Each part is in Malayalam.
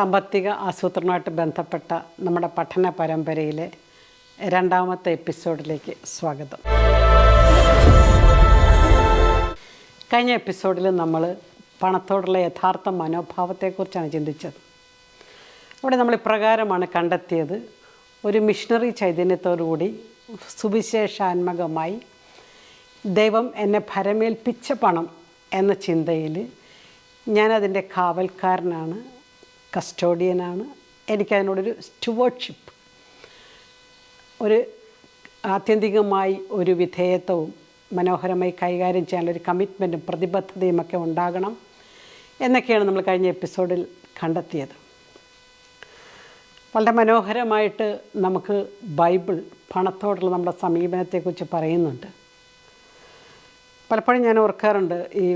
സാമ്പത്തിക ആസൂത്രണവുമായിട്ട് ബന്ധപ്പെട്ട നമ്മുടെ പഠന പരമ്പരയിലെ രണ്ടാമത്തെ എപ്പിസോഡിലേക്ക് സ്വാഗതം. കഴിഞ്ഞ എപ്പിസോഡിൽ നമ്മൾ പണത്തോടുള്ള യഥാർത്ഥ മനോഭാവത്തെക്കുറിച്ചാണ് ചിന്തിച്ചത്. അവിടെ നമ്മൾ ഇപ്രകാരമാണ് കണ്ടെത്തിയത്: ഒരു മിഷണറി ചൈതന്യത്തോടുകൂടി സുവിശേഷാത്മകമായി ദൈവം എന്നെ ഭരമേൽപ്പിച്ച പണം എന്ന ചിന്തയിൽ ഞാനതിൻ്റെ കാവൽക്കാരനാണ്, കസ്റ്റോഡിയനാണ്. എനിക്കതിനോടൊരു സ്റ്റുവേർഡ്ഷിപ്പ്, ഒരു ആത്യന്തികമായി ഒരു വിധേയത്വവും മനോഹരമായി കൈകാര്യം ചെയ്യാനുള്ളൊരു കമ്മിറ്റ്മെൻറ്റും പ്രതിബദ്ധതയും ഒക്കെ ഉണ്ടാകണം എന്നൊക്കെയാണ് നമ്മൾ കഴിഞ്ഞ എപ്പിസോഡിൽ കണ്ടെത്തിയത്. വളരെ മനോഹരമായിട്ട് നമുക്ക് ബൈബിൾ പണത്തോടുള്ള നമ്മുടെ സമീപനത്തെക്കുറിച്ച് പറയുന്നുണ്ട്. പലപ്പോഴും ഞാൻ ഓർക്കാറുണ്ട്, ഈ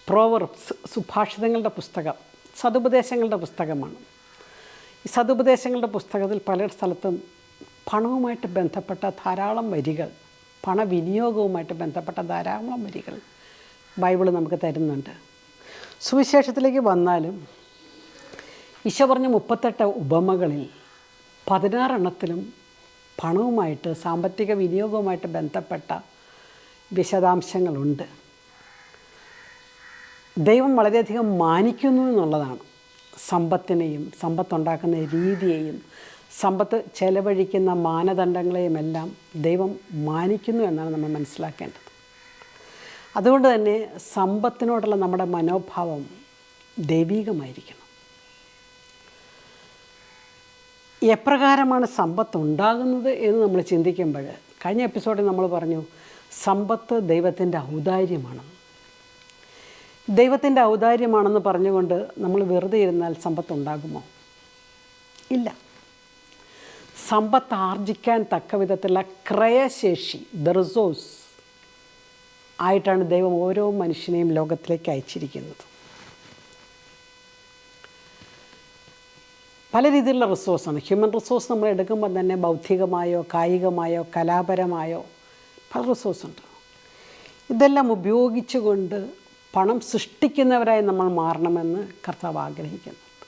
പ്രോവർബ്സ്, സുഭാഷിതങ്ങളുടെ പുസ്തകം സതുപദേശങ്ങളുടെ പുസ്തകമാണ്. ഈ സതുപദേശങ്ങളുടെ പുസ്തകത്തിൽ പല സ്ഥലത്തും പണവുമായിട്ട് ബന്ധപ്പെട്ട ധാരാളം വരികൾ, പണവിനിയോഗവുമായിട്ട് ബന്ധപ്പെട്ട ധാരാളം വരികൾ ബൈബിൾ നമുക്ക് തരുന്നുണ്ട്. സുവിശേഷത്തിലേക്ക് വന്നാലും ഈശോ പറഞ്ഞ 38 ഉപമകളിൽ 16 പണവുമായിട്ട്, സാമ്പത്തിക വിനിയോഗവുമായിട്ട് ബന്ധപ്പെട്ട വിശദാംശങ്ങളുണ്ട്. ദൈവം വളരെയധികം മാനിക്കുന്നു എന്നുള്ളതാണ്. സമ്പത്തിനെയും സമ്പത്തുണ്ടാക്കുന്ന രീതിയെയും സമ്പത്ത് ചെലവഴിക്കുന്ന മാനദണ്ഡങ്ങളെയും എല്ലാം ദൈവം മാനിക്കുന്നു എന്നാണ് നമ്മൾ മനസ്സിലാക്കേണ്ടത്. അതുകൊണ്ട് തന്നെ സമ്പത്തിനോടുള്ള നമ്മുടെ മനോഭാവം ദൈവീകമായിരിക്കണം. എപ്രകാരമാണ് സമ്പത്ത് ഉണ്ടാകുന്നത് എന്ന് നമ്മൾ ചിന്തിക്കുമ്പോൾ, കഴിഞ്ഞ എപ്പിസോഡിൽ നമ്മൾ പറഞ്ഞു, സമ്പത്ത് ദൈവത്തിൻ്റെ ഔദാര്യമാണ്. ദൈവത്തിൻ്റെ ഔദാര്യമാണെന്ന് പറഞ്ഞുകൊണ്ട് നമ്മൾ വെറുതെ ഇരുന്നാൽ സമ്പത്ത് ഉണ്ടാകുമോ? ഇല്ല. സമ്പത്ത് ആർജിക്കാൻ തക്ക വിധത്തിലുള്ള ക്രയശേഷി, ദ റിസോഴ്സ് ആയിട്ടാണ് ദൈവം ഓരോ മനുഷ്യനെയും ലോകത്തിലേക്ക് അയച്ചിരിക്കുന്നത്. പല രീതിയിലുള്ള റിസോഴ്സാണ്. ഹ്യൂമൻ റിസോഴ്സ് നമ്മൾ എടുക്കുമ്പോൾ തന്നെ ഭൗതികമായോ കായികമായോ കലാപരമായോ പല റിസോഴ്സുണ്ട്. ഇതെല്ലാം ഉപയോഗിച്ചുകൊണ്ട് പണം സൃഷ്ടിക്കുന്നവരായി നമ്മൾ മാറണമെന്ന് കർത്താവ് ആഗ്രഹിക്കുന്നുണ്ട്.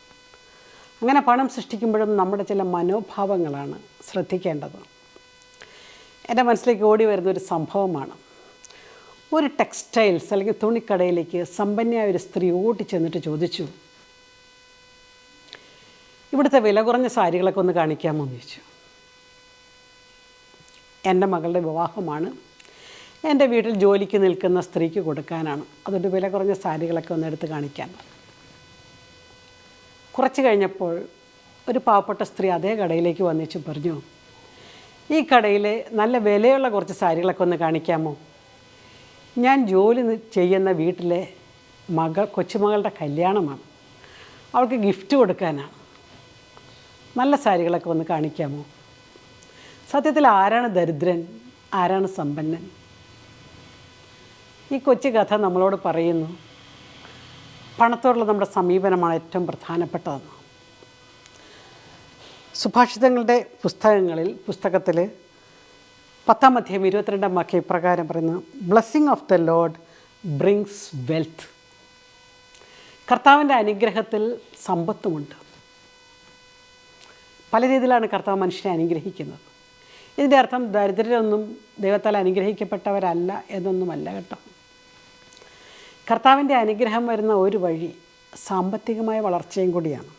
അങ്ങനെ പണം സൃഷ്ടിക്കുമ്പോഴും നമ്മുടെ ചില മനോഭാവങ്ങളാണ് ശ്രദ്ധിക്കേണ്ടത്. എൻ്റെ മനസ്സിലേക്ക് ഓടി വരുന്നൊരു സംഭവമാണ്. ഒരു ടെക്സ്റ്റൈൽസ് അല്ലെങ്കിൽ തുണിക്കടയിലേക്ക് സമ്പന്നയായ ഒരു സ്ത്രീ ഓടി ചെന്നിട്ട് ചോദിച്ചു, ഇവിടുത്തെ വില കുറഞ്ഞ സാരികളൊക്കെ ഒന്ന് കാണിക്കാമോ എന്ന് ചോദിച്ചു. എൻ്റെ മകളുടെ വിവാഹമാണ്, എൻ്റെ വീട്ടിൽ ജോലിക്ക് നിൽക്കുന്ന സ്ത്രീക്ക് കൊടുക്കാനാണ്, അതുകൊണ്ട് വില കുറഞ്ഞ സാരികളൊക്കെ ഒന്ന് എടുത്ത് കാണിക്കാൻ. കുറച്ച് കഴിഞ്ഞപ്പോൾ ഒരു പാവപ്പെട്ട സ്ത്രീ അതേ കടയിലേക്ക് വന്നിച്ച് പറഞ്ഞു, ഈ കടയിൽ നല്ല വിലയുള്ള കുറച്ച് സാരികളൊക്കെ ഒന്ന് കാണിക്കാമോ? ഞാൻ ജോലി ചെയ്യുന്ന വീട്ടിലെ കൊച്ചുമകളുടെ കല്യാണമാണ്, അവൾക്ക് ഗിഫ്റ്റ് കൊടുക്കാനാണ്, നല്ല സാരികളൊക്കെ ഒന്ന് കാണിക്കാമോ? സത്യത്തിൽ ആരാണ് ദരിദ്രൻ, ആരാണ് സമ്പന്നൻ? ഈ കൊച്ചു കഥ നമ്മളോട് പറയുന്നു, പണത്തോടുള്ള നമ്മുടെ സമീപനമാണ് ഏറ്റവും പ്രധാനപ്പെട്ടതെന്ന്. സുഭാഷിതങ്ങളുടെ പുസ്തകത്തിൽ 10-ാം അധ്യായം 22-ാം വാക്യം ഇപ്രകാരം പറയുന്നു: blessing of the Lord brings wealth. കർത്താവിൻ്റെ അനുഗ്രഹത്തിൽ സമ്പത്തുമുണ്ട്. പല രീതിയിലാണ് കർത്താവ് മനുഷ്യനെ അനുഗ്രഹിക്കുന്നത്. ഇതിൻ്റെ അർത്ഥം ദരിദ്രരൊന്നും ദൈവത്താൽ അനുഗ്രഹിക്കപ്പെട്ടവരല്ല എന്നൊന്നുമല്ല കേട്ടോ. കർത്താവിൻ്റെ അനുഗ്രഹം വരുന്ന ഒരു വഴി സാമ്പത്തികമായ വളർച്ചയും കൂടിയാണ്.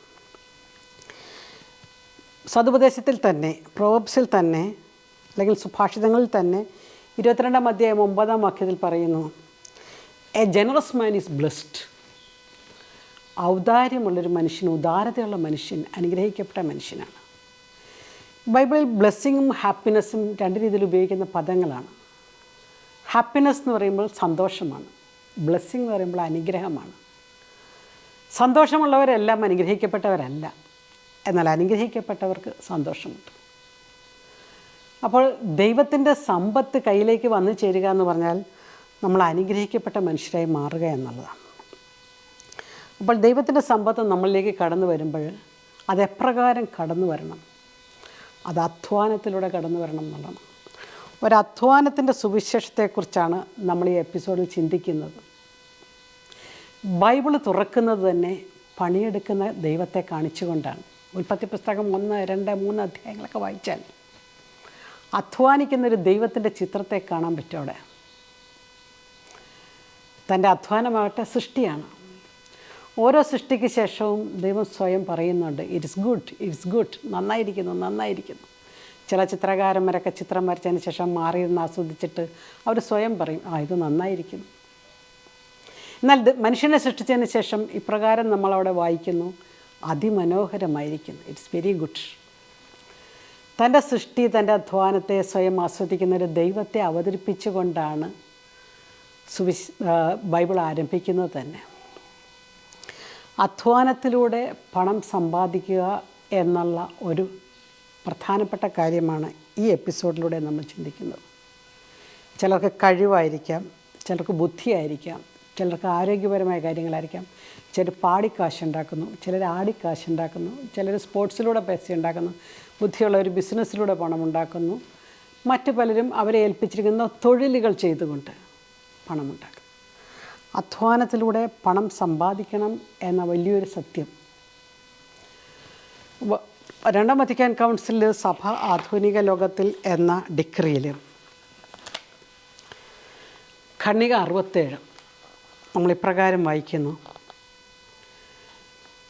സതുപദേശത്തിൽ തന്നെ, പ്രോവർബ്സിൽ തന്നെ, അല്ലെങ്കിൽ സുഭാഷിതങ്ങളിൽ തന്നെ 22-ാം അധ്യായം 9-ാം വാക്യത്തിൽ പറയുന്നു, a generous man is blessed. ഔദാര്യമുള്ളൊരു മനുഷ്യൻ, ഉദാരതയുള്ള മനുഷ്യൻ അനുഗ്രഹിക്കപ്പെട്ട മനുഷ്യനാണ്. ബൈബിളിൽ ബ്ലെസ്സിങ്ങും ഹാപ്പിനെസ്സും 2 രീതിയിൽ ഉപയോഗിക്കുന്ന പദങ്ങളാണ്. ഹാപ്പിനെസ് എന്ന് പറയുമ്പോൾ സന്തോഷമാണ്, ബ്ലെസ്സിങ് എന്ന് പറയുമ്പോൾ അനുഗ്രഹമാണ്. സന്തോഷമുള്ളവരെല്ലാം അനുഗ്രഹിക്കപ്പെട്ടവരല്ല, എന്നാൽ അനുഗ്രഹിക്കപ്പെട്ടവർക്ക് സന്തോഷമുണ്ട്. അപ്പോൾ ദൈവത്തിൻ്റെ സമ്പത്ത് കയ്യിലേക്ക് വന്നു ചേരുക എന്ന് പറഞ്ഞാൽ നമ്മൾ അനുഗ്രഹിക്കപ്പെട്ട മനുഷ്യരായി മാറുക എന്നുള്ളതാണ്. അപ്പോൾ ദൈവത്തിൻ്റെ സമ്പത്ത് നമ്മളിലേക്ക് കടന്നു വരുമ്പോൾ അതെപ്രകാരം കടന്നു വരണം? അത് അധ്വാനത്തിലൂടെ കടന്നു വരണം എന്നുള്ളതാണ്. ഒരധ്വാനത്തിൻ്റെ സുവിശേഷത്തെക്കുറിച്ചാണ് നമ്മൾ ഈ എപ്പിസോഡിൽ ചിന്തിക്കുന്നത്. ബൈബിൾ തുറക്കുന്നത് തന്നെ പണിയെടുക്കുന്ന ദൈവത്തെ കാണിച്ചുകൊണ്ടാണ്. ഉൽപ്പത്തി പുസ്തകം 1, 2, 3 അധ്യായങ്ങളൊക്കെ വായിച്ചാൽ അധ്വാനിക്കുന്നൊരു ദൈവത്തിൻ്റെ ചിത്രത്തെ കാണാൻ പറ്റും അവിടെ. തൻ്റെ അധ്വാനമാകട്ടെ സൃഷ്ടിയാണ്. ഓരോ സൃഷ്ടിക്ക് ശേഷവും ദൈവം സ്വയം പറയുന്നുണ്ട്, ഇറ്റ്സ് ഗുഡ്, നന്നായിരിക്കുന്നു. ചില ചിത്രകാരന്മാരൊക്കെ ചിത്രം വരച്ചതിന് ശേഷം മാറിയിരുന്ന് ആസ്വദിച്ചിട്ട് അവർ സ്വയം പറയും, ഇത് നന്നായിരിക്കുന്നു. എന്നാൽ മനുഷ്യനെ സൃഷ്ടിച്ചതിന് ശേഷം ഇപ്രകാരം നമ്മളവിടെ വായിക്കുന്നു, അതിമനോഹരമായിരിക്കുന്നു, ഇറ്റ്സ് വെരി ഗുഡ്. തൻ്റെ സൃഷ്ടി, തൻ്റെ അധ്വാനത്തെ സ്വയം ആസ്വദിക്കുന്ന ഒരു ദൈവത്തെ അവതരിപ്പിച്ചുകൊണ്ടാണ് ബൈബിൾ ആരംഭിക്കുന്നത് തന്നെ. അധ്വാനത്തിലൂടെ പണം സമ്പാദിക്കുക എന്നുള്ള ഒരു പ്രധാനപ്പെട്ട കാര്യമാണ് ഈ എപ്പിസോഡിലൂടെ നമ്മൾ ചിന്തിക്കുന്നത്. ചിലർക്ക് കഴിവായിരിക്കാം, ചിലർക്ക് ബുദ്ധിയായിരിക്കാം, ചിലർക്ക് ആരോഗ്യപരമായ കാര്യങ്ങളായിരിക്കാം. ചിലർ പാടിക്കാശുണ്ടാക്കുന്നു, ചിലർ ആടിക്കാശുണ്ടാക്കുന്നു, ചിലർ സ്പോർട്സിലൂടെ പൈസ ഉണ്ടാക്കുന്നു, ബുദ്ധിയുള്ളവർ ബിസിനസ്സിലൂടെ പണമുണ്ടാക്കുന്നു. മറ്റു പലരും അവരെ ഏൽപ്പിച്ചിരിക്കുന്ന തൊഴിലുകൾ ചെയ്തുകൊണ്ട് പണമുണ്ടാക്കും. അധ്വാനത്തിലൂടെ പണം സമ്പാദിക്കണം എന്ന വലിയൊരു സത്യം രണ്ടാം വത്തിക്കാൻ കൗൺസിൽ സഭ ആധുനിക ലോകത്തിൽ എന്ന ഡിക്രിയിൽ ഖണ്ഡിക 67 നമ്മളിപ്രകാരം വായിക്കുന്നു,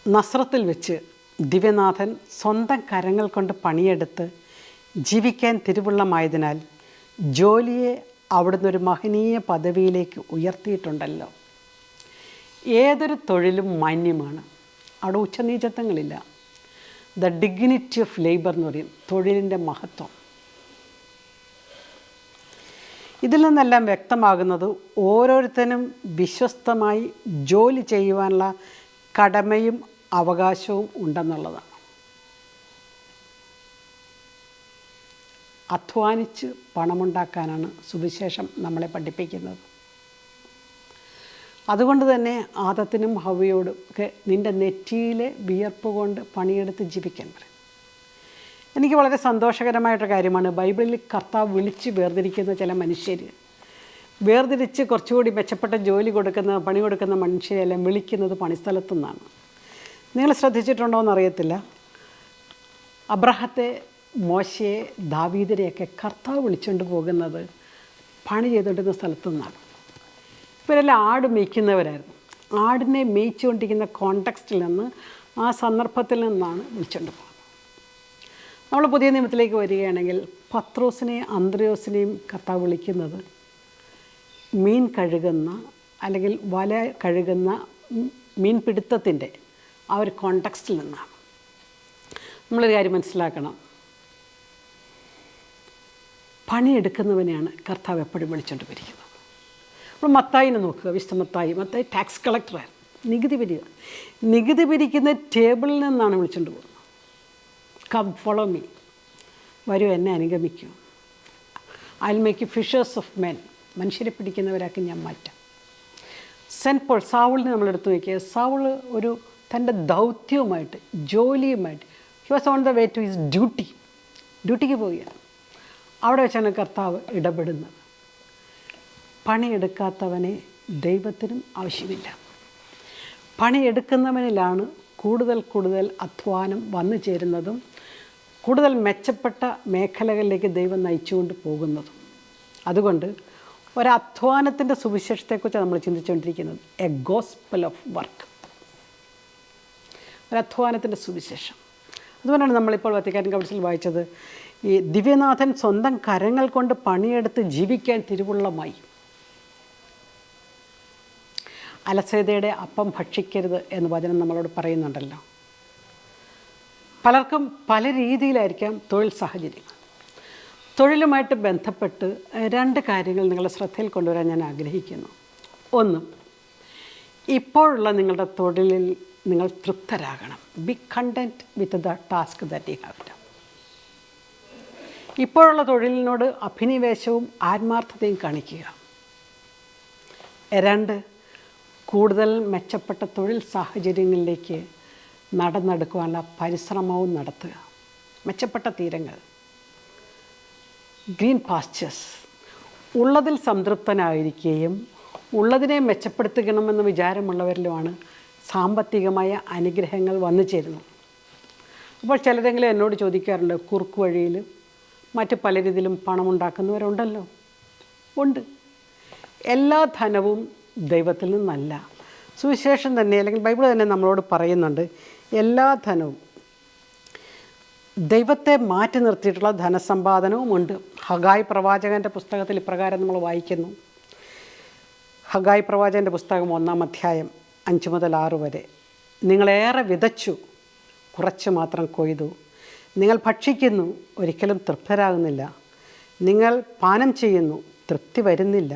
നസ്രത്തിൽ വെച്ച് ദിവ്യനാഥൻ സ്വന്തം കരങ്ങൾ കൊണ്ട് പണിയെടുത്ത് ജീവിക്കാൻ തിരുവുള്ളമായതിനാൽ ജോലിയെ അവിടുന്ന് ഒരു മഹനീയ പദവിയിലേക്ക് ഉയർത്തിയിട്ടുണ്ടല്ലോ. ഏതൊരു തൊഴിലും മാന്യമാണ്, അവിടെ ഉച്ചനീചത്വങ്ങളില്ല. ദ ഡിഗ്നിറ്റി ഓഫ് ലേബർ എന്ന് പറയും തൊഴിലിൻ്റെ മഹത്വം. ഇതിൽ നിന്നെല്ലാം വ്യക്തമാകുന്നത് ഓരോരുത്തരും വിശ്വസ്തമായി ജോലി ചെയ്യുവാനുള്ള കടമയും അവകാശവും ഉണ്ടെന്നുള്ളതാണ്. അധ്വാനിച്ച് പണമുണ്ടാക്കാനാണ് സുവിശേഷം നമ്മളെ പഠിപ്പിക്കുന്നത്. അതുകൊണ്ട് തന്നെ ആദത്തിനും ഹവ്വയോടും ഒക്കെ നിൻ്റെ നെറ്റിയിലെ വിയർപ്പ് കൊണ്ട് പണിയെടുത്ത് ജീവിക്കാൻ പറയും. എനിക്ക് വളരെ സന്തോഷകരമായിട്ടൊരു കാര്യമാണ്, ബൈബിളിൽ കർത്താവ് വിളിച്ച് വേർതിരിക്കുന്ന ചില മനുഷ്യർ, വേർതിരിച്ച് കുറച്ചുകൂടി മെച്ചപ്പെട്ട പണി കൊടുക്കുന്ന മനുഷ്യരെല്ലാം വിളിക്കുന്നത് പണിസ്ഥലത്തു നിന്നാണ്. നിങ്ങൾ ശ്രദ്ധിച്ചിട്ടുണ്ടോ എന്നറിയത്തില്ല, അബ്രഹത്തെ, മോശയെ, ദാവീദിനെയൊക്കെ കർത്താവ് വിളിച്ചുകൊണ്ട് പോകുന്നത് പണി ചെയ്തുകൊണ്ടിരുന്ന സ്ഥലത്തു നിന്നാണ്. ഇവരെല്ലാം ആട് മേയ്ക്കുന്നവരായിരുന്നു. ആടിനെ മേയിച്ചുകൊണ്ടിരിക്കുന്ന കോണ്ടെക്സ്റ്റിൽ നിന്ന്, ആ സന്ദർഭത്തിൽ നിന്നാണ് വിളിച്ചുകൊണ്ട് പോകുന്നത്. നമ്മൾ പുതിയ നിയമത്തിലേക്ക് വരികയാണെങ്കിൽ പത്രോസിനെയും അന്ത്രയോസിനെയും കർത്താവ് വിളിക്കുന്നത് മീൻ കഴുകുന്ന അല്ലെങ്കിൽ വല കഴുകുന്ന മീൻപിടുത്തത്തിൻ്റെ ആ ഒരു കോണ്ടെക്സ്റ്റിൽ നിന്നാണ്. നമ്മളൊരു കാര്യം മനസ്സിലാക്കണം, പണിയെടുക്കുന്നവനെയാണ് കർത്താവ് എപ്പോഴും വിളിച്ചുകൊണ്ട് വരിക്കുന്നത്. അപ്പോൾ മത്തായിനെ നോക്കുക, വിശുദ്ധ മത്തായി ടാക്സ് കളക്ടറായിരുന്നു, നികുതി പിരിക്കുന്ന ടേബിളിൽ നിന്നാണ് വിളിച്ചുകൊണ്ട് പോകുന്നത്. കം ഫോളോ മീ, വരൂ എന്നെ അനുഗമിക്കൂ, I will make you fishers of men, മനുഷ്യരെ പിടിക്കുന്നവരാക്കി ഞാൻ മാറ്റാം. സെൻറ്റ് പോൾ, സാവുളിനെ നമ്മളെടുത്ത് നോക്കിയാൽ സാവുൾ തൻ്റെ ദൗത്യവുമായിട്ട്, ജോലിയുമായിട്ട്, he was on the way to his ഡ്യൂട്ടിക്ക് പോവുകയാണ്. അവിടെ വെച്ചാണ് കർത്താവ് ഇടപെടുന്നത്. പണിയെടുക്കാത്തവനെ ദൈവത്തിനും ആവശ്യമില്ല. പണിയെടുക്കുന്നവനിലാണ് കൂടുതൽ അധ്വാനം വന്നു ചേരുന്നതും കൂടുതൽ മെച്ചപ്പെട്ട മേഖലകളിലേക്ക് ദൈവം നയിച്ചുകൊണ്ട് പോകുന്നതും. അതുകൊണ്ട് ഒരധ്വാനത്തിൻ്റെ സുവിശേഷത്തെക്കുറിച്ചാണ് നമ്മൾ ചിന്തിച്ചുകൊണ്ടിരിക്കുന്നത്. എ ഗോസ്പൽ ഓഫ് വർക്ക്, ഒരധ്വാനത്തിൻ്റെ സുവിശേഷം. അതുകൊണ്ടാണ് നമ്മളിപ്പോൾ വത്തിക്കാൻ കൗൺസിൽ വായിച്ചത്, ഈ ദിവ്യനാഥൻ സ്വന്തം കരങ്ങൾ കൊണ്ട് പണിയെടുത്ത് ജീവിക്കാൻ തിരുവുള്ളമായി. അലസതയുടെ അപ്പം ഭക്ഷിക്കരുത് എന്ന് വചനം നമ്മളോട് പറയുന്നുണ്ടല്ലോ. പലർക്കും പല രീതിയിലായിരിക്കാം തൊഴിൽ സാഹചര്യം. തൊഴിലുമായിട്ട് ബന്ധപ്പെട്ട് 2 കാര്യങ്ങൾ നിങ്ങളുടെ ശ്രദ്ധയിൽ കൊണ്ടുവരാൻ ഞാൻ ആഗ്രഹിക്കുന്നു. ഒന്ന്, ഇപ്പോഴുള്ള നിങ്ങളുടെ തൊഴിലിൽ നിങ്ങൾ തൃപ്തരാകണം. Be content with the task that you have done. ഇപ്പോഴുള്ള തൊഴിലിനോട് അഭിനിവേശവും ആത്മാർത്ഥതയും കാണിക്കുക. 2, കൂടുതൽ മെച്ചപ്പെട്ട തൊഴിൽ സാഹചര്യങ്ങളിലേക്ക് നടന്നെടുക്കുവാനുള്ള പരിശ്രമവും നടത്തുക. മെച്ചപ്പെട്ട തീരങ്ങൾ, ഗ്രീൻ പാസ്റ്റേഴ്സ്, ഉള്ളതിൽ സംതൃപ്തനായിരിക്കുകയും ഉള്ളതിനെ മെച്ചപ്പെടുത്തണമെന്ന വിചാരമുള്ളവരിലുമാണ് സാമ്പത്തികമായ അനുഗ്രഹങ്ങൾ വന്നു ചേരുന്നു. അപ്പോൾ ചിലരെങ്കിലും എന്നോട് ചോദിക്കാറുണ്ട്, കുറുക്ക് വഴിയിൽ മറ്റ് പല രീതിയിലും പണമുണ്ടാക്കുന്നവരുണ്ടല്ലോ. ഉണ്ട്. എല്ലാ ധനവും ദൈവത്തിൽ നിന്നല്ല. സുവിശേഷം തന്നെ അല്ലെങ്കിൽ ബൈബിൾ തന്നെ നമ്മളോട് പറയുന്നുണ്ട്, എല്ലാ ധനവും ദൈവത്തെ മാറ്റി നിർത്തിയിട്ടുള്ള ധനസമ്പാദനവുമുണ്ട്. ഹഗായി പ്രവാചകൻ്റെ പുസ്തകത്തിൽ ഇപ്രകാരം നമ്മൾ വായിക്കുന്നു. ഹഗായി പ്രവാചകൻ്റെ പുസ്തകം 1-ാം അധ്യായം 5 മുതൽ 6 വരെ. നിങ്ങളേറെ വിതച്ചു, കുറച്ച് മാത്രം കൊയ്തു. നിങ്ങൾ ഭക്ഷിക്കുന്നു, ഒരിക്കലും തൃപ്തരാകുന്നില്ല. നിങ്ങൾ പാനം ചെയ്യുന്നു, തൃപ്തി വരുന്നില്ല.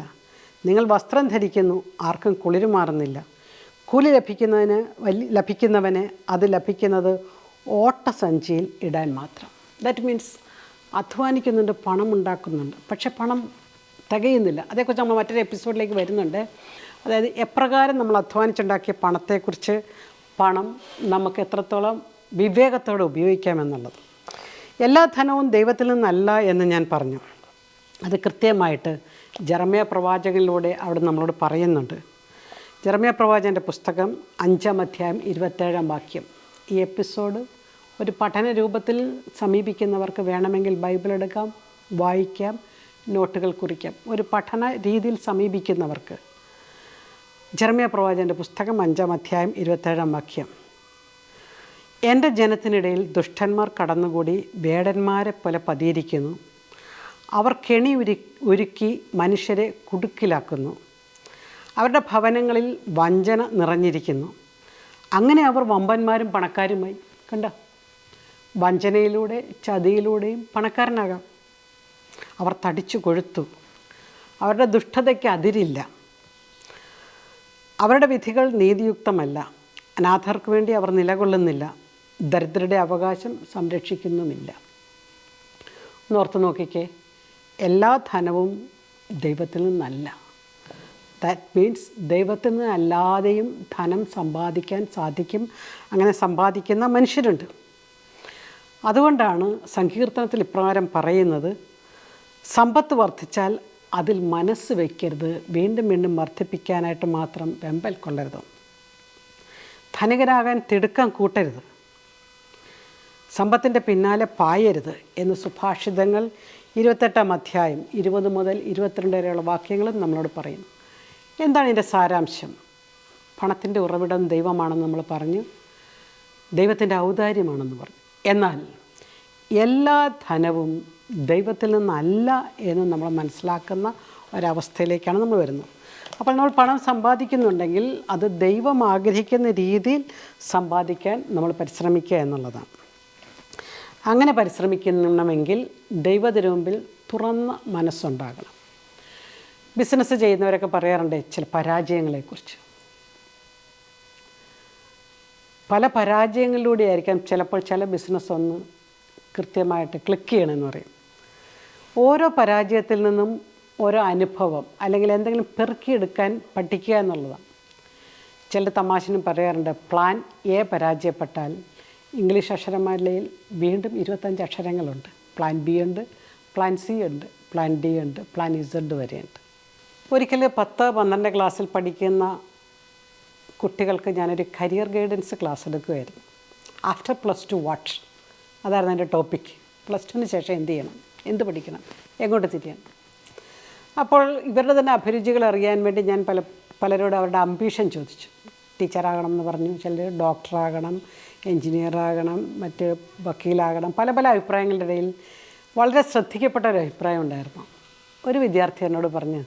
നിങ്ങൾ വസ്ത്രം ധരിക്കുന്നു, ആർക്കും കുളിരുമാറുന്നില്ല. കൂലി ലഭിക്കുന്നവന് അത് ലഭിക്കുന്നത് ഓട്ടസഞ്ചിയിൽ ഇടാൻ മാത്രം. ദാറ്റ് മീൻസ് അധ്വാനിക്കുന്നുണ്ട്, പണം ഉണ്ടാക്കുന്നുണ്ട്, പക്ഷെ പണം തികയുന്നില്ല. അതേക്കുറിച്ച് നമ്മൾ മറ്റൊരു എപ്പിസോഡിലേക്ക് വരുന്നുണ്ട്. അതായത് എപ്രകാരം നമ്മൾ അധ്വാനിച്ചുണ്ടാക്കിയ പണത്തെക്കുറിച്ച്, പണം നമുക്ക് എത്രത്തോളം വിവേകത്തോടെ ഉപയോഗിക്കാമെന്നുള്ളത്. എല്ലാ ധനവും ദൈവത്തിൽ നിന്നല്ല എന്ന് ഞാൻ പറഞ്ഞു. അത് കൃത്യമായിട്ട് ജെറമ്യാ പ്രവാചകനിലൂടെ അവിടെ നമ്മളോട് പറയുന്നുണ്ട്. ജെറമ്യാ പ്രവാചകൻ്റെ പുസ്തകം 5-ാം അധ്യായം 27-ാം വാക്യം. ഈ എപ്പിസോഡ് ഒരു പഠന രൂപത്തിൽ സമീപിക്കുന്നവർക്ക് വേണമെങ്കിൽ ബൈബിൾ എടുക്കാം, വായിക്കാം, നോട്ടുകൾ കുറിക്കാം. ഒരു പഠന രീതിയിൽ സമീപിക്കുന്നവർക്ക് ജെറമ്യാ പ്രവാചകൻ്റെ പുസ്തകം 5-ാം അധ്യായം 27-ാം വാക്യം. എൻ്റെ ജനത്തിനിടയിൽ ദുഷ്ടന്മാർ കടന്നുകൂടി വേടന്മാരെ പോലെ പതിയിരിക്കുന്നു. അവർ കെണി ഒരുക്കി മനുഷ്യരെ കുടുക്കിലാക്കുന്നു. അവരുടെ ഭവനങ്ങളിൽ വഞ്ചന നിറഞ്ഞിരിക്കുന്നു. അങ്ങനെ അവർ വമ്പന്മാരും പണക്കാരുമായി. കണ്ട, വഞ്ചനയിലൂടെ ചതിയിലൂടെയും പണക്കാരനാകാം. അവർ തടിച്ചു കൊഴുത്തു. അവരുടെ ദുഷ്ടതയ്ക്ക് അതിരില്ല. അവരുടെ വിധികൾ നീതിയുക്തമല്ല. അനാഥർക്ക് വേണ്ടി അവർ നിലകൊള്ളുന്നില്ല. ദരിദ്രരുടെ അവകാശം സംരക്ഷിക്കുന്നുമില്ല. ഓർത്ത് നോക്കിക്കേ, എല്ലാ ധനവും ദൈവത്തിൽ നിന്നല്ല. ദാറ്റ് മീൻസ് ദൈവത്തിൽ നിന്ന് അല്ലാതെയും ധനം സമ്പാദിക്കാൻ സാധിക്കും. അങ്ങനെ സമ്പാദിക്കുന്ന മനുഷ്യരുണ്ട്. അതുകൊണ്ടാണ് സങ്കീർത്തനത്തിൽ ഇപ്രകാരം പറയുന്നത്, സമ്പത്ത് വർദ്ധിച്ചാൽ അതിൽ മനസ്സ് വയ്ക്കരുത്, വീണ്ടും വീണ്ടും വർദ്ധിപ്പിക്കാനായിട്ട് മാത്രം വെമ്പൽ കൊള്ളരുത്. ധനികരാകാൻ തിടുക്കം കൂട്ടരുത്, സമ്പത്തിൻ്റെ പിന്നാലെ പായരുത് എന്ന് സുഭാഷിതങ്ങൾ 28-ാം അധ്യായം 20 മുതൽ 22 വരെയുള്ള വാക്യങ്ങളും നമ്മളോട് പറയുന്നു. എന്താണ് ഇതിൻ്റെ സാരാംശം? പണത്തിൻ്റെ ഉറവിടം ദൈവമാണെന്ന് നമ്മൾ പറഞ്ഞു, ദൈവത്തിൻ്റെ ഔദാര്യമാണെന്ന് പറഞ്ഞു. എന്നാൽ എല്ലാ ധനവും ദൈവത്തിൽ നിന്നല്ല എന്ന് നമ്മൾ മനസ്സിലാക്കുന്ന ഒരവസ്ഥയിലേക്കാണ് നമ്മൾ വരുന്നത്. അപ്പോൾ നമ്മൾ പണം സമ്പാദിക്കുന്നുണ്ടെങ്കിൽ അത് ദൈവം ആഗ്രഹിക്കുന്ന രീതിയിൽ സമ്പാദിക്കാൻ നമ്മൾ പരിശ്രമിക്കുക എന്നുള്ളതാണ്. അങ്ങനെ പരിശ്രമിക്കണമെങ്കിൽ ദൈവത്തിനു മുമ്പിൽ തുറന്ന മനസ്സുണ്ടാകണം. ബിസിനസ് ചെയ്യുന്നവരൊക്കെ പറയാറുണ്ട് ചില പരാജയങ്ങളെക്കുറിച്ച്. പല പരാജയങ്ങളിലൂടെ ആയിരിക്കാം ചിലപ്പോൾ ചില ബിസിനസ് ഒന്ന് കൃത്യമായിട്ട് ക്ലിക്ക് ചെയ്യണമെന്ന് പറയും. ഓരോ പരാജയത്തിൽ നിന്നും ഓരോ അനുഭവം അല്ലെങ്കിൽ എന്തെങ്കിലും പെറുക്കിയെടുക്കാൻ പഠിക്കുക എന്നുള്ളതാണ്. ചില തമാശനും പറയാറുണ്ട്, പ്ലാൻ എ പരാജയപ്പെട്ടാൽ ഇംഗ്ലീഷ് അക്ഷരമാലയിൽ വീണ്ടും 25 അക്ഷരങ്ങളുണ്ട്. പ്ലാൻ ബി ഉണ്ട്, പ്ലാൻ സി ഉണ്ട്, പ്ലാൻ ഡി ഉണ്ട്, പ്ലാൻ ഇസഡ് വരെയുണ്ട്. ഒരിക്കൽ 10-12 ക്ലാസ്സിൽ പഠിക്കുന്ന കുട്ടികൾക്ക് ഞാനൊരു കരിയർ ഗൈഡൻസ് ക്ലാസ് എടുക്കുമായിരുന്നു. ആഫ്റ്റർ +2 വാട്ട്, അതായിരുന്നു എൻ്റെ ടോപ്പിക്. +2ന് ശേഷം എന്ത് ചെയ്യണം, എന്ത് പഠിക്കണം, എങ്ങോട്ട് തിരിയണം. അപ്പോൾ ഇവരുടെ തന്നെ അഭിരുചികൾ അറിയാൻ വേണ്ടി ഞാൻ പലരോട് അവരുടെ അംബീഷൻ ചോദിച്ചു. ടീച്ചറാകണം എന്ന് പറഞ്ഞു, ചിലർ ഡോക്ടറാകണം, എൻജിനീയറാകണം, മറ്റ് വക്കീലാകണം, പല പല അഭിപ്രായങ്ങളുടെ ഇടയിൽ വളരെ ശ്രദ്ധിക്കപ്പെട്ട ഒരു അഭിപ്രായം ഉണ്ടായിരുന്നു. ഒരു വിദ്യാർത്ഥി എന്നോട് പറഞ്ഞ്,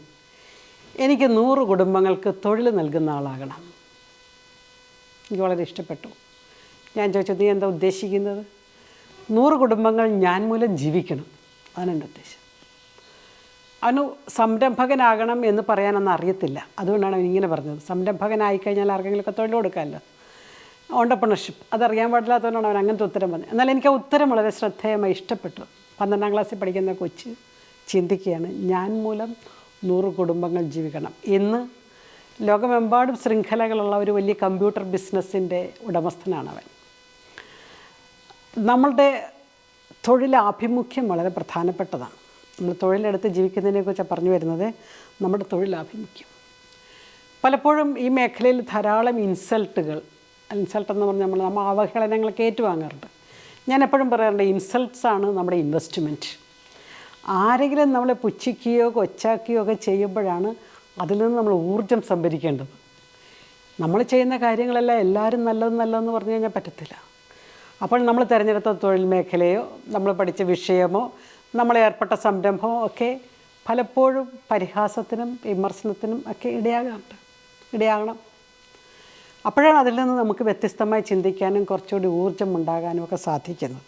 എനിക്ക് 100 കുടുംബങ്ങൾക്ക് തൊഴിൽ നൽകുന്ന ആളാകണം. എനിക്ക് വളരെ ഇഷ്ടപ്പെട്ടു. ഞാൻ ചോദിച്ചു, നീ എന്താ ഉദ്ദേശിക്കുന്നത്? 100 കുടുംബങ്ങൾ ഞാൻ മൂലം ജീവിക്കണം, അതാണ് എൻ്റെ ഉദ്ദേശം. അവന് സംരംഭകനാകണം എന്ന് പറയാനൊന്നും അറിയത്തില്ല. അതുകൊണ്ടാണ് അവൻ ഇങ്ങനെ പറഞ്ഞത്. സംരംഭകനായിക്കഴിഞ്ഞാൽ ആർക്കെങ്കിലുമൊക്കെ തൊഴിൽ കൊടുക്കാമല്ലോ, ഓണ്ടർപ്രണർഷിപ്പ്, അതറിയാൻ പാടില്ലാത്തതുകൊണ്ടാണ് അവൻ അങ്ങനത്തെ ഉത്തരം പറഞ്ഞത്. എന്നാൽ എനിക്ക് ആ ഉത്തരം വളരെ ശ്രദ്ധേയമായി ഇഷ്ടപ്പെട്ടു. 12ാം ക്ലാസ്സിൽ പഠിക്കുന്ന കൊച്ച് ചിന്തിക്കുകയാണ്, ഞാൻ മൂലം 100 കുടുംബങ്ങൾ ജീവിക്കണം. ഇന്ന് ലോകമെമ്പാടും ശൃംഖലകളുള്ള ഒരു വലിയ കമ്പ്യൂട്ടർ ബിസിനസ്സിൻ്റെ ഉടമസ്ഥനാണ് അവൻ. നമ്മളുടെ തൊഴിലാഭിമുഖ്യം വളരെ പ്രധാനപ്പെട്ടതാണ്. നമ്മൾ തൊഴിലെടുത്ത് ജീവിക്കുന്നതിനെക്കുറിച്ചാണ് പറഞ്ഞു വരുന്നത്. നമ്മുടെ തൊഴിലാഭിമുഖ്യം, പലപ്പോഴും ഈ മേഖലയിൽ ധാരാളം ഇൻസൾട്ട് എന്ന് പറഞ്ഞാൽ നമ്മൾ അവഹേളനങ്ങളൊക്കെ ഏറ്റുവാങ്ങാറുണ്ട്. ഞാൻ എപ്പോഴും പറയാറുണ്ട്, ഇൻസൾട്ട്സാണ് നമ്മുടെ ഇൻവെസ്റ്റ്മെൻറ്റ്. ആരെങ്കിലും നമ്മളെ പുച്ഛിക്കുകയോ കൊച്ചാക്കുകയോ ഒക്കെ ചെയ്യുമ്പോഴാണ് അതിൽ നിന്ന് നമ്മൾ ഊർജ്ജം സംഭരിക്കേണ്ടത്. നമ്മൾ ചെയ്യുന്ന കാര്യങ്ങളെല്ലാം എല്ലാവരും നല്ലതെന്ന് പറഞ്ഞു കഴിഞ്ഞാൽ പറ്റത്തില്ല. അപ്പോൾ നമ്മൾ തിരഞ്ഞെടുത്ത തൊഴിൽ മേഖലയോ നമ്മൾ പഠിച്ച വിഷയമോ നമ്മൾ ഏർപ്പെട്ട സംരംഭമോ ഒക്കെ പലപ്പോഴും പരിഹാസത്തിനും വിമർശനത്തിനും ഒക്കെ ഇടയാകണം. അപ്പോഴാണ് അതിൽ നിന്ന് നമുക്ക് വ്യത്യസ്തമായി ചിന്തിക്കാനും കുറച്ചുകൂടി ഊർജ്ജം ഉണ്ടാകാനും ഒക്കെ സാധിക്കുന്നത്.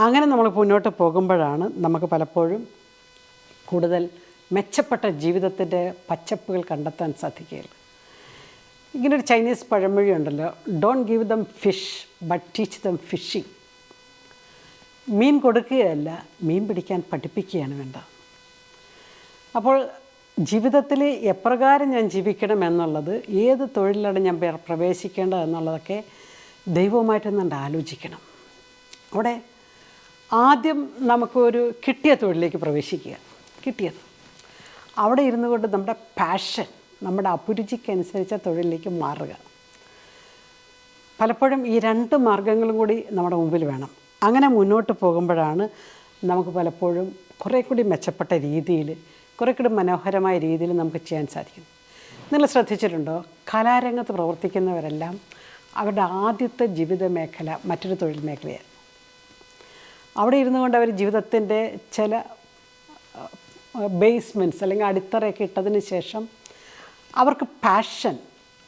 അങ്ങനെ നമ്മൾ മുന്നോട്ട് പോകുമ്പോഴാണ് നമുക്ക് പലപ്പോഴും കൂടുതൽ മെച്ചപ്പെട്ട ജീവിതത്തിൻ്റെ പച്ചപ്പുകൾ കണ്ടെത്താൻ സാധിക്കുകയുള്ളൂ. ഇങ്ങനൊരു ചൈനീസ് പഴമൊഴി ഉണ്ടല്ലോ, don't give them fish but teach them fishing. മീൻ കൊടുക്കുകയല്ല, മീൻ പിടിക്കാൻ പഠിപ്പിക്കുകയാണ് വേണ്ടത്. അപ്പോൾ ജീവിതത്തിൽ എപ്രകാരം ഞാൻ ജീവിക്കണം എന്നുള്ളത്, ഏത് തൊഴിലിലാണ് ഞാൻ പ്രവേശിക്കേണ്ടത് എന്നുള്ളതൊക്കെ ദൈവവുമായിട്ടൊന്നുണ്ട് ആലോചിക്കണം. അവിടെ ആദ്യം നമുക്കൊരു കിട്ടിയ തൊഴിലിലേക്ക് പ്രവേശിക്കുക. കിട്ടിയത് അവിടെ ഇരുന്നു കൊണ്ട് നമ്മുടെ പാഷൻ, നമ്മുടെ അഭിരുചിക്കനുസരിച്ച തൊഴിലിലേക്ക് മാറുക. പലപ്പോഴും ഈ രണ്ട് മാർഗങ്ങളും കൂടി നമ്മുടെ മുമ്പിൽ വേണം. അങ്ങനെ മുന്നോട്ട് പോകുമ്പോഴാണ് നമുക്ക് പലപ്പോഴും കുറേ കൂടി മെച്ചപ്പെട്ട രീതിയിൽ, കുറേ കൂടി മനോഹരമായ രീതിയിൽ നമുക്ക് ചെയ്യാൻ സാധിക്കും. നിങ്ങൾ ശ്രദ്ധിച്ചിട്ടുണ്ടോ, കലാരംഗത്ത് പ്രവർത്തിക്കുന്നവരെല്ലാം അവരുടെ ആദ്യത്തെ ജീവിത മേഖല മറ്റൊരു തൊഴിൽ മേഖലയാണ്. അവിടെ ഇരുന്നു കൊണ്ട് അവർ ജീവിതത്തിൻ്റെ ചില ബേസ്മെൻറ്റ്സ് അല്ലെങ്കിൽ അടിത്തറയൊക്കെ ഇട്ടതിന് ശേഷം അവർക്ക് പാഷൻ,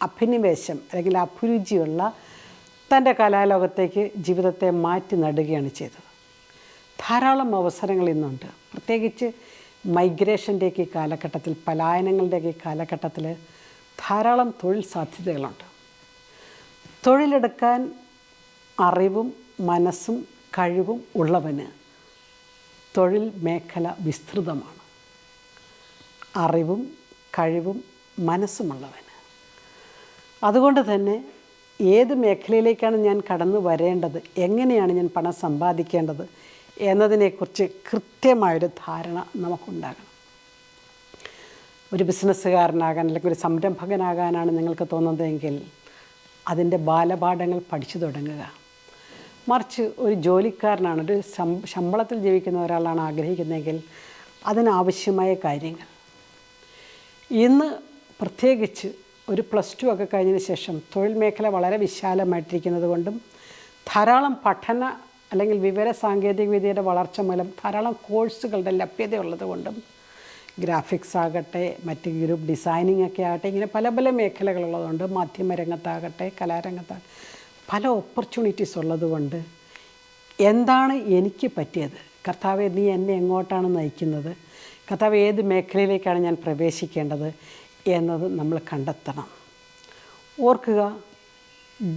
അഭിനിവേശം അല്ലെങ്കിൽ അഭിരുചിയുള്ള തൻ്റെ കലാലോകത്തേക്ക് ജീവിതത്തെ മാറ്റി നടുകയാണ് ചെയ്തത്. ധാരാളം അവസരങ്ങൾ ഇന്നുണ്ട്. പ്രത്യേകിച്ച് മൈഗ്രേഷൻ്റെയൊക്കെ ഈ കാലഘട്ടത്തിൽ, പലായനങ്ങളുടെയൊക്കെ ഈ കാലഘട്ടത്തിൽ ധാരാളം തൊഴിൽ സാധ്യതകളുണ്ട്. തൊഴിലെടുക്കാൻ അറിവും മനസ്സും കഴിവും ഉള്ളവന് തൊഴിൽ മേഖല വിസ്തൃതമാണ്. അറിവും കഴിവും മനസ്സുമുള്ളവന്. അതുകൊണ്ട് തന്നെ ഏത് മേഖലയിലേക്കാണ് ഞാൻ കടന്നു വരേണ്ടത്, എങ്ങനെയാണ് ഞാൻ പണം സമ്പാദിക്കേണ്ടത് എന്നതിനെക്കുറിച്ച് കൃത്യമായൊരു ധാരണ നമുക്കുണ്ടാകണം. ഒരു ബിസിനസ്സുകാരനാകാൻ അല്ലെങ്കിൽ ഒരു സംരംഭകനാകാനാണ് നിങ്ങൾക്ക് തോന്നുന്നതെങ്കിൽ അതിൻ്റെ ബാലപാഠങ്ങൾ പഠിച്ചു തുടങ്ങുക. മറിച്ച് ഒരു ജോലിക്കാരനാണ്, ഒരു ശമ്പളത്തിൽ ജീവിക്കുന്ന ഒരാളാണ് ആഗ്രഹിക്കുന്നതെങ്കിൽ അതിനാവശ്യമായ കാര്യങ്ങൾ ഇന്ന് പ്രത്യേകിച്ച് ഒരു +2 ഒക്കെ കഴിഞ്ഞതിന് ശേഷം തൊഴിൽ മേഖല വളരെ വിശാലമായിട്ടിരിക്കുന്നത് കൊണ്ടും ധാരാളം പഠന അല്ലെങ്കിൽ വിവര സാങ്കേതിക വിദ്യയുടെ വളർച്ച മൂലം ധാരാളം കോഴ്സുകളുടെ ലഭ്യതയുള്ളത് കൊണ്ടും ഗ്രാഫിക്സ് ആകട്ടെ, മറ്റ് ഗ്രൂപ്പ് ഡിസൈനിങ് ഒക്കെ ആകട്ടെ, ഇങ്ങനെ പല പല മേഖലകളുള്ളതുകൊണ്ട് മാധ്യമരംഗത്താകട്ടെ, കലാരംഗത്താകട്ടെ പല ഓപ്പർച്യൂണിറ്റീസ് ഉള്ളതുകൊണ്ട് എന്താണ് എനിക്ക് പറ്റിയത്, കർത്താവെ നീ എന്നെ എങ്ങോട്ടാണ് നയിക്കുന്നത്, കർത്താവ് ഏത് മേഖലയിലേക്കാണ് ഞാൻ പ്രവേശിക്കേണ്ടത് എന്നത് നമ്മൾ കണ്ടെത്തണം. ഓർക്കുക,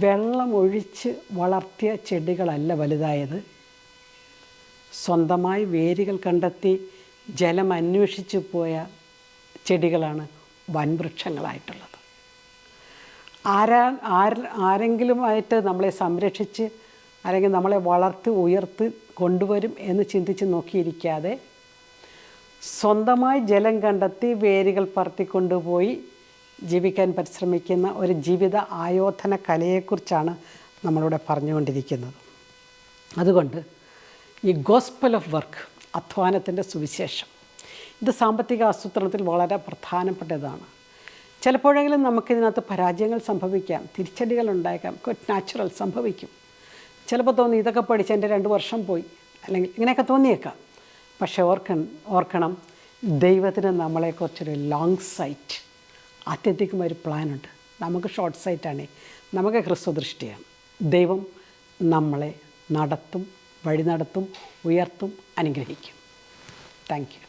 വെള്ളം ഒഴിച്ച് വളർത്തിയ ചെടികളല്ല വലുതായത്, സ്വന്തമായി വേരുകൾ കണ്ടെത്തി ജലം അന്വേഷിച്ച് പോയ ചെടികളാണ് വൻവൃക്ഷങ്ങളായിട്ടുള്ളത്. ആരെങ്കിലുമായിട്ട് നമ്മളെ സംരക്ഷിച്ച് അല്ലെങ്കിൽ നമ്മളെ വളർത്തി ഉയർത്തി കൊണ്ടുവരും എന്ന് ചിന്തിച്ച് നോക്കിയിരിക്കാതെ സ്വന്തമായി ജലം കണ്ടെത്തി വേരുകൾ പറത്തിക്കൊണ്ടുപോയി ജീവിക്കാൻ പരിശ്രമിക്കുന്ന ഒരു ജീവിത ആയോധന കലയെക്കുറിച്ചാണ് നമ്മളിവിടെ പറഞ്ഞുകൊണ്ടിരിക്കുന്നത്. അതുകൊണ്ട് ഈ ഗോസ്പൽ ഓഫ് വർക്ക്, അധ്വാനത്തിൻ്റെ സുവിശേഷം, ഇത് സാമ്പത്തിക ആസൂത്രണത്തിൽ വളരെ പ്രധാനപ്പെട്ടതാണ്. ചിലപ്പോഴെങ്കിലും നമുക്കിതിനകത്ത് പരാജയങ്ങൾ സംഭവിക്കാം, തിരിച്ചടികൾ ഉണ്ടായേക്കാം, നാച്ചുറൽ സംഭവിക്കും. ചിലപ്പോൾ തോന്നി ഇതൊക്കെ പഠിച്ച് എൻ്റെ 2 വർഷം പോയി, അല്ലെങ്കിൽ ഇങ്ങനെയൊക്കെ തോന്നിയേക്കാം. പക്ഷേ ഓർക്കണം, ദൈവത്തിന് നമ്മളെക്കുറിച്ചൊരു ലോങ് സൈറ്റ്, ആത്യന്തികമായൊരു പ്ലാനുണ്ട്. നമുക്ക് ഷോർട്ട് സൈറ്റാണ്, നമുക്ക് ഹ്രസ്വദൃഷ്ടിയാണ്. ദൈവം നമ്മളെ നടത്തും, വഴി നടത്തും, ഉയർത്തും, അനുഗ്രഹിക്കും. Thank you.